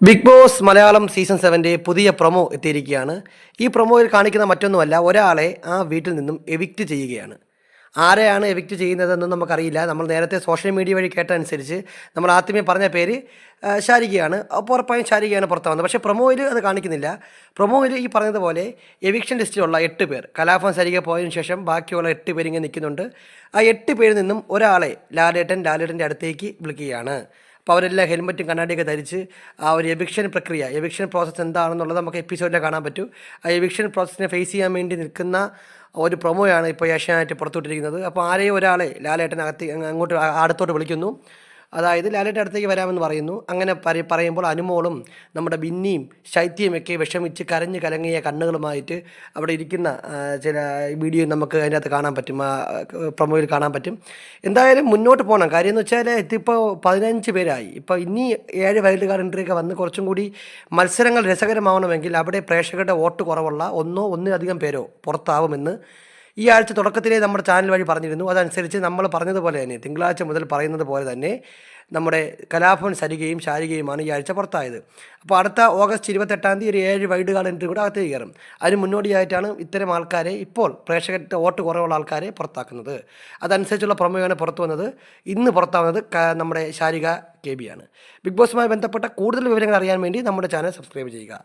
Big boss Malayalam season 7 പുതിയ promo എത്തിയിരിക്കുകയാണ്. ഈ പ്രൊമോയിൽ കാണിക്കുന്ന മറ്റൊന്നുമല്ല, ഒരാളെ ആ വീട്ടിൽ നിന്നും എവിക്റ്റ് ചെയ്യുകയാണ്. ആരെയാണ് എവിക്റ്റ് ചെയ്യുന്നതെന്നും നമുക്കറിയില്ല. നമ്മൾ നേരത്തെ സോഷ്യൽ മീഡിയ വഴി കേട്ടനുസരിച്ച് നമ്മൾ ആദ്യമേ പറഞ്ഞ പേര് ശാരികയാണ്. അപ്പോൾ ഉറപ്പായും ശാരികയാണ് പുറത്ത് വന്നത്. പക്ഷേ പ്രൊമോയിൽ അത് കാണിക്കുന്നില്ല. പ്രൊമോയിൽ ഈ പറഞ്ഞതുപോലെ എവിക്ഷൻ ലിസ്റ്റിലുള്ള 8 പേർ, കലാഭവൻ ശാരിക പോയതിനു ശേഷം ബാക്കിയുള്ള 8 പേര് ഇങ്ങനെ നിൽക്കുന്നുണ്ട്. ആ 8 പേരിൽ നിന്നും ഒരാളെ ലാലേട്ടൻ്റെ അടുത്തേക്ക് വിളിക്കുകയാണ്. അപ്പോൾ അവരെല്ലാം ഹെൽമറ്റും കണ്ണാടിയൊക്കെ ധരിച്ച് ആ ഒരു എവിക്ഷൻ പ്രക്രിയ, എവിക്ഷൻ പ്രോസസ്സ് എന്താണെന്നുള്ളത് നമുക്ക് എപ്പിസോഡിൽ കാണാൻ പറ്റും. ആ എവിക്ഷൻ പ്രോസസ്സിനെ ഫേസ് ചെയ്യാൻ വേണ്ടി നിൽക്കുന്ന ഒരു പ്രൊമോയാണ് ഇപ്പോൾ ഏഷ്യാനെറ്റ് പുറത്തുവിട്ടിരിക്കുന്നത്. അപ്പോൾ ആരെയും ഒരാളെ ലാലേട്ടനകത്ത് അങ്ങോട്ട് അടുത്തോട്ട് വിളിക്കുന്നു. അതായത് ലാലേട്ടൻ്റെ അടുത്തേക്ക് വരാമെന്ന് പറയുന്നു. അങ്ങനെ പറയുമ്പോൾ അനുമോളും നമ്മുടെ ബിന്നിയും ശൈത്യയും ഒക്കെ വിഷമിച്ച് കരഞ്ഞ് കലങ്ങിയ കണ്ണുകളുമായിട്ട് അവിടെ ഇരിക്കുന്ന ചില വീഡിയോ നമുക്ക് അതിനകത്ത് കാണാൻ പറ്റും, പ്രൊമോയിൽ കാണാൻ പറ്റും. എന്തായാലും മുന്നോട്ട് പോകണം. കാര്യം എന്ന് വെച്ചാൽ ഇതിപ്പോൾ 15 പേരായി. ഇപ്പോൾ ഇനി 7 വൈൽഡ് കാർഡ് എൻട്രിയൊക്കെ വന്ന് കുറച്ചും കൂടി മത്സരങ്ങൾ രസകരമാവണമെങ്കിൽ അവിടെ പ്രേക്ഷകരുടെ വോട്ട് കുറവുള്ള ഒന്നിലധികം പേരോ പുറത്താവുമെന്ന് ഈ ആഴ്ച തുടക്കത്തിലേ നമ്മുടെ ചാനൽ വഴി പറഞ്ഞിരുന്നു. അതനുസരിച്ച് നമ്മൾ പറഞ്ഞതുപോലെ തന്നെ തിങ്കളാഴ്ച മുതൽ പറയുന്നത് പോലെ തന്നെ നമ്മുടെ കലാഭവൻ സരികയും ശാരികയുമാണ് ഈ ആഴ്ച പുറത്തായത്. അപ്പോൾ അടുത്ത ഓഗസ്റ്റ് 28 ഒരു 7 വൈൽഡ് കാർഡ് എൻട്രി കൂടെ അകത്തേക്ക് കയറും. അതിന് മുന്നോടിയായിട്ടാണ് ഇത്തരം ആൾക്കാരെ, ഇപ്പോൾ പ്രേക്ഷകരുടെ വോട്ട് കുറവുള്ള ആൾക്കാരെ പുറത്താക്കുന്നത്. അതനുസരിച്ചുള്ള പ്രൊമോയാണ് പുറത്തു വന്നത്. ഇന്ന് പുറത്താവുന്നത് നമ്മുടെ ശാരിക KB ആണ്. ബിഗ് ബോസുമായി ബന്ധപ്പെട്ട കൂടുതൽ വിവരങ്ങൾ അറിയാൻ വേണ്ടി നമ്മുടെ ചാനൽ സബ്സ്ക്രൈബ് ചെയ്യുക.